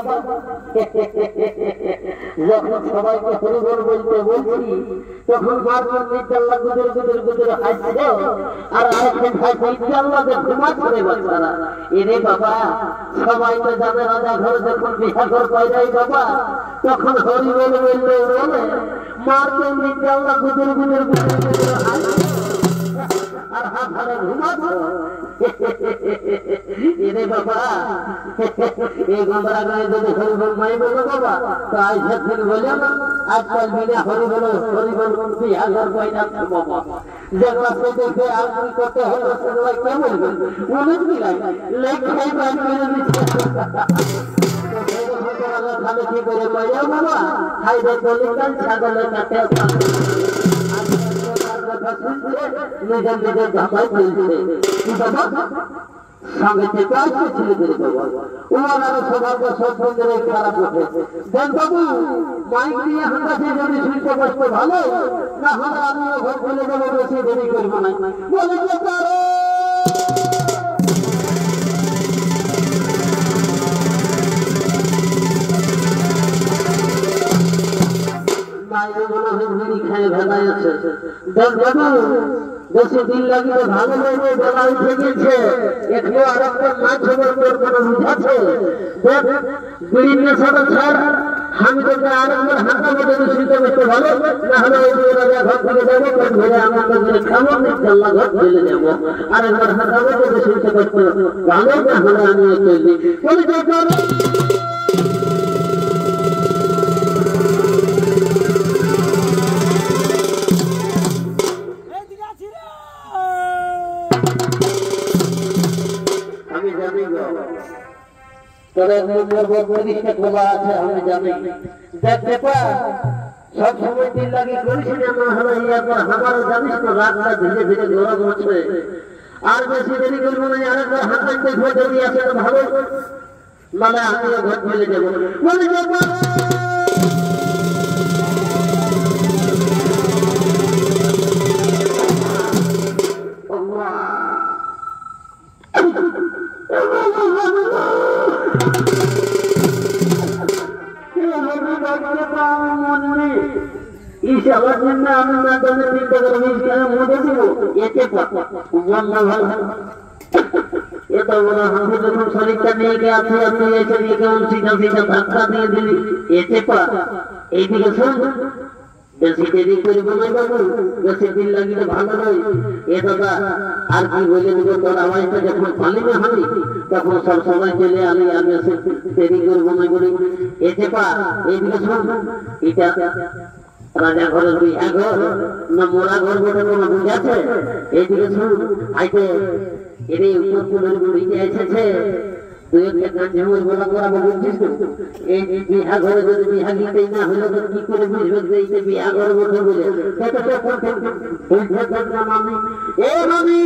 বাবা যখন সবাইকে হরিবল বলতে বলছি তখন মারজন নিজাল্লা গুজর গুজর গুজর হাসছে আর আরেকজন হাসছে ইজাল্লাদের ঘুমাচ্ছে বাচ্চারা। এরে বাবা সবাই তো জানে রাজা ঘর যখন বিহা ঘর পাই বাবা তখন হরিবল বললে বলে মারজন নিজাল্লা গুজর গুজর গুজর গুজর হাসছে আর হাত ধরে ঘুমাচ্ছে। এরে বাবা এই গোবরা গায়ে যদি হরিবল মাই বলো বাবা তো আজ থেকে বলে না আজকাল বিনা হরিবল বিহা ঘর পাই যাচ্ছে বাবা। যেগুলা সে দেখে আর কি করতে হলো সেগুলা কে বলবেন অনেক মিলাই লেখাই বাদ করে দিচ্ছে। তাহলে কি করে পাইয়া বাবা হাইরে কলিকাল ছাগলের কাছে নিজের নিজের ধাপায় ফেলছে কি বাবা সঙ্গে থেকে আসছে ছেলেদের বাবা ওনার আরো সৌভাগ্য সব বন্ধুরে খারাপ ওঠে দেন বাবু মাইক দিয়ে হাঁটাছে যদি শুনতে বসতে ভালো না হলে আমিও ঘর খুলে দেবো বেশি দেরি করবো না বলে বেশি দিন লাগিয়ে ভালো লাগবে বেলা উঠে গেছে একটু আর একটা মাছ হবে তোর কোনো বুঝাচ্ছে দেখ বিড়ির নেশাটা ছাড় আমি তোকে আর একবার হাঁটা মতো শুনতে বসতে ভালো না হলে ওই রাজা ঘর থেকে যাবো পেট ভরে আমার কাছে খাবো জাল্লা ঘর ফেলে যাবো আর একবার হাঁটা মতো শুনতে বসতে ভালো না হলে আমি চলবি সব সময় দিন লাগে করিস না হলো আমারও জানিস তো রাতটা ধীরে ধীরে গরম হচ্ছে আর বেশি দেরি করবো না আরেকবার হাঁটাই দেখবো যদি আসে তো ভালো মানে আমিও ঘর ফেলে যাবো বলে যাবো আমি না জানে চিন্তা করে মনে দিব এতে এত বড় হাঁটু যখন শরীরটা নিয়ে গে আছে আপনি এসে নিয়ে কেমন শিখা শিখা ধাক্কা দিয়ে দিলি এতে পা এইদিকে শোন বেশি দেরি করবো না বাবু বেশি দিন লাগিলে ভালো নয় এ দাদা আর কি বলে দিব তোর আওয়াজটা যখন পালি না হলি তখন সব সময় চলে আমি আর বেশি দেরি করবো না বলি এতে পা এইদিকে শোন এটা রাজা ঘরের বিহা ঘর না মোড়া ঘর বলে কোনো বুঝাছে এইদিকে শুন আইতে এর উপর ফুলের বুড়িতে এসেছে তুই একটা গান ঝুমুর বলা করাবো বুঝছিস তো এই বিহা ঘরে যদি বিহা গীতেই না হলে তো কি করে বুঝবে যে এই বিহা ঘর বলে বলে মামি এ মামি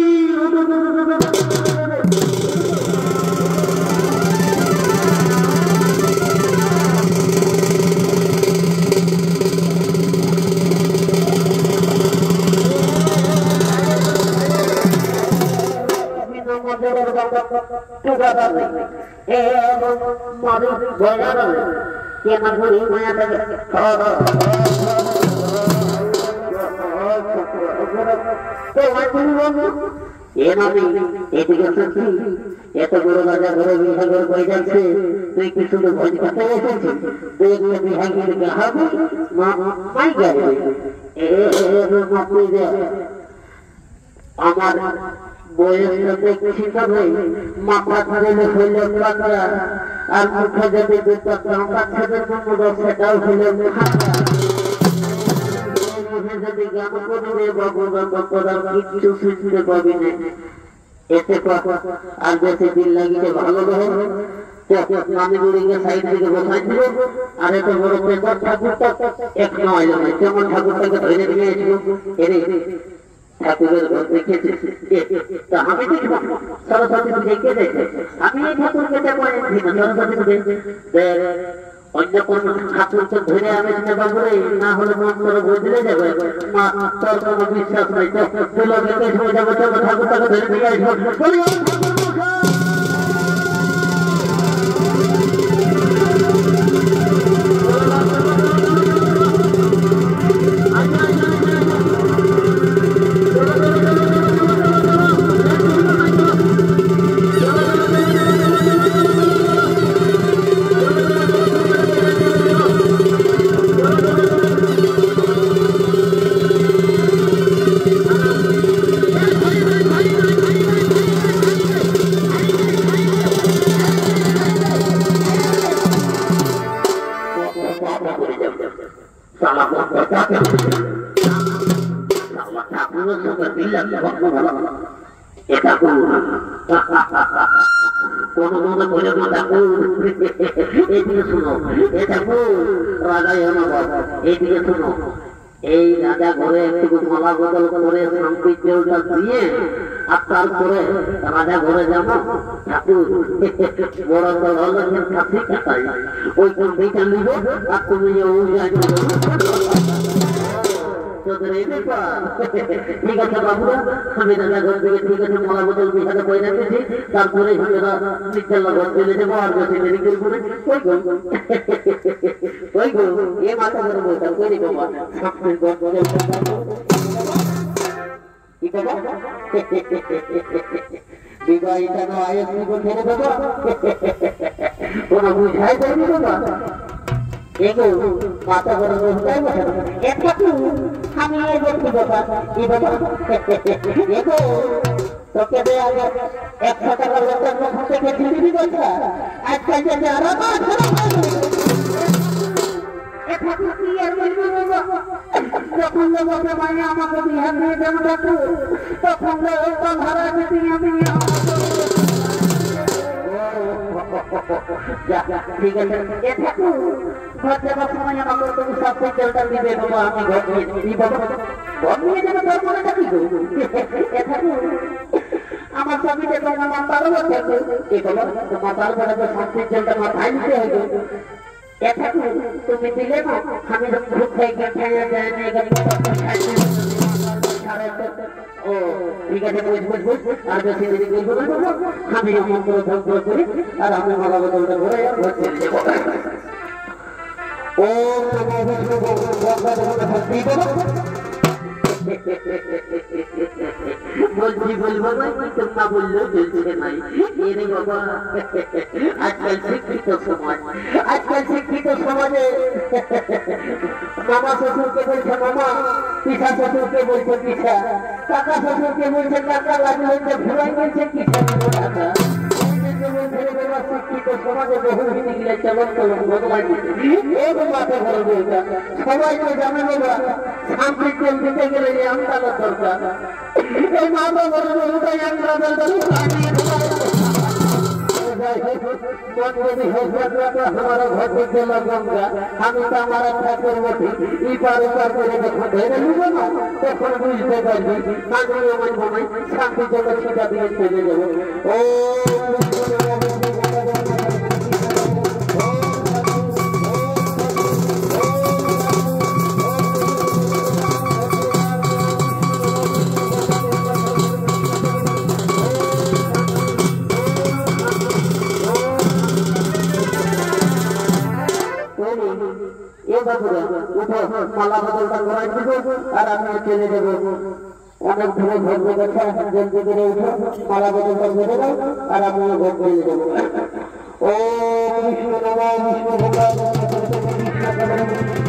এত বড় রাজা ঘরে বিহা ঘর করে যাচ্ছে তুই কি শুধু ভোজ করতে এসেছিস তুই একটা বিহা গিয়ে গাহাবি মাই গাড়ি আমার বয়সটা দেখছি তবে মাথা ধরে হইল পাতলা আর মুখে যদি দুটা লঙ্কা ছেড়ে দেবো সেটাও হইল মুখে যদি গান করবে বাবু বাবা করার কিচ্ছু শুনতে পাবি না এতে আর বেশি দিন লাগিতে ভালো রহে আমি গুড়িকে সাইড থেকে বসাই দিব আর এত বড় পেপার ঠাকুরটা এক নয় যেমন ঠাকুরটাকে ধরে নিয়ে এসব এরে ঠাকুরের ঘর দেখেছি আমি দেখবো সরস্বতী পুজোকে দেখে আমি এই ঠাকুরকে দেখবো সরস্বতী পুজো অন্য কোন ঠাকুর তো ধরে আমি নেবা বলে না হলে মন করে বদলে যাবে মা তোর কোনো বিশ্বাস নাই তো তুই লোক দেখে যাবো চলো ঠাকুরটাকে ধরে নিয়ে আসবো বাবা করে যাবে সালা কথা সালা ঠাকুরের সঙ্গে মিলাম ভালো এ ঠাকুর কোন মনে করে না ঠাকুর এইদিকে শুনো এ ঠাকুর রাজাই আমার বাবা এইদিকে শুনো এই রাজা ঘরে একটু মালা বদল করে শান্তির জলটা দিয়ে আর তারপরে রাজা ঘরে যাবো ঠাকুর বড় বড় খাসি কাটাই ওই কোনটা নিব আর তুমি ঠিক আছে বাবুরা আমি রাজা ঘর থেকে ঠিক আছে মালা বদল বিহারে বয়ে রাখতেছি তারপরে নিচেলা ঘর চলে যাবো আর বেশি দেরি করবো না ওই গো এ মাথা করে বলতাম করি বাবা সামনের ঘর কি বাবা বিবাহিতা না আয়ের জীবন ছেড়ে দেবো কোনো বুঝাই করবি বাবা এগো মাথা করে বলতাই বসে আমি বলছি বাবা কি বাবা এগো তোকে দে আগে 100 টাকা লোকের মুখ থেকে ছিড়ি দিবি আজকাল যে আরো যখন লোকে মানে আমাকে বিহার নিয়ে যাবো তখন ভাড়া যদি আমি ঠিক আছে ঘর যাবার সময় আমাকে তুমি সব জলটা দিবে বাবা আমি ঘর নিয়ে বাবা ঘর নিয়ে যাবে তোর মনে থাকি আমার স্বামীকে তোমার মাতারও বলছে কি বলো তোমার তারপরে তো শান্তির জলটা মাথায় নিতে হবে তুমি দিলে না আমি খুব খাইয়ে খাইয়ে যায় ও ঠিক আছে বুঝ আর বেশি দেরি করবো না আমি মন্ত্র ধ্বংস করি আর আমি মালা বদলটা ঘুরে ঘর চলে যাবো ও বলছি বলবো না কিন্তু না বললেও চলছে নাই এরে বাবা আজকাল শিক্ষিত সমাজ আজকাল শিক্ষিত সমাজে মামা শ্বশুরকে বলছে মামা পিসা শ্বশুরকে বলছে পিসা কাকা শ্বশুরকে বলছে কাকা লাগে হচ্ছে ভুলাই বলছে পিসা টাকা শিক্ষিত সমাজে বহু গেলে কেমন কেমন বদলাই মাথা ঘরে বলতা সবাইকে জানে বাবা শান্তির জল দিতে গেলে আমদানের দরকার এই মাথা ঘরে বলতে हमारा घर देखने लगूंगा हम तो हमारा ठाकुर मोटी इपार उपार करे देखो धेरे लुबो ना तখন বুঝতে পারবি আমি আমার মনে শান্তি জগৎ সেটা দিয়ে চলে যাব ও মালা বদলটা করাই দিব আর আমি চলে যাবো অনেক ধরে ঘর গেছে জলদি করে উঠো মালা বদলটা করে দাও আর আমি ঘর চলে যাবো ও বিষ্ণু নমঃ বিষ্ণু ভগবান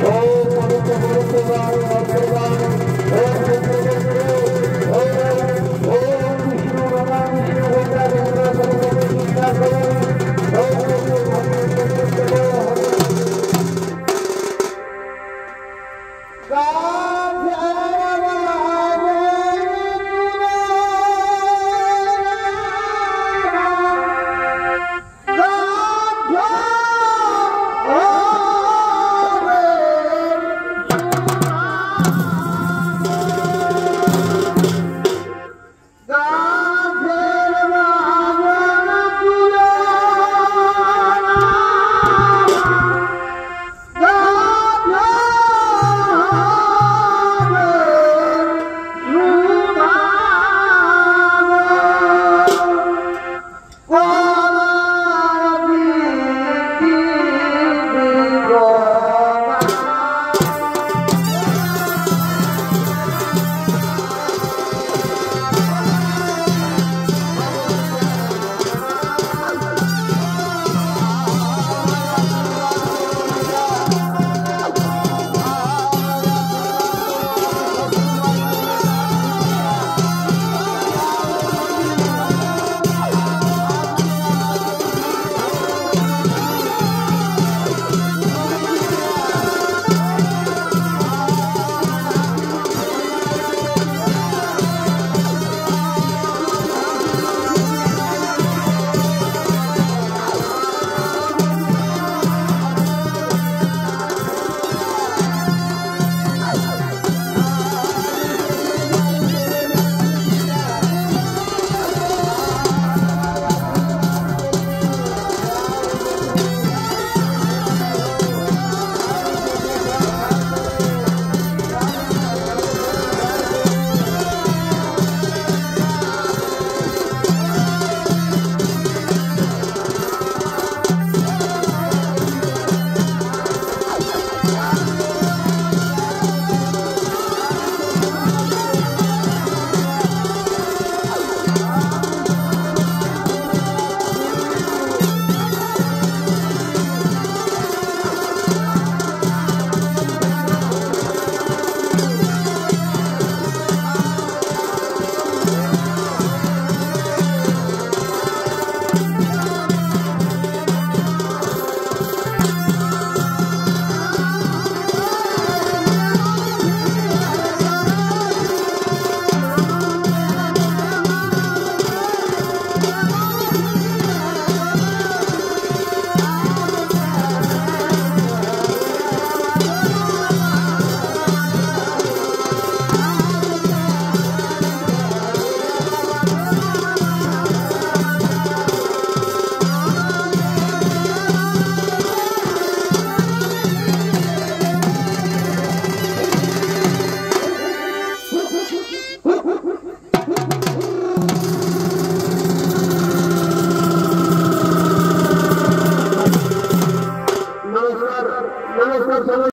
ও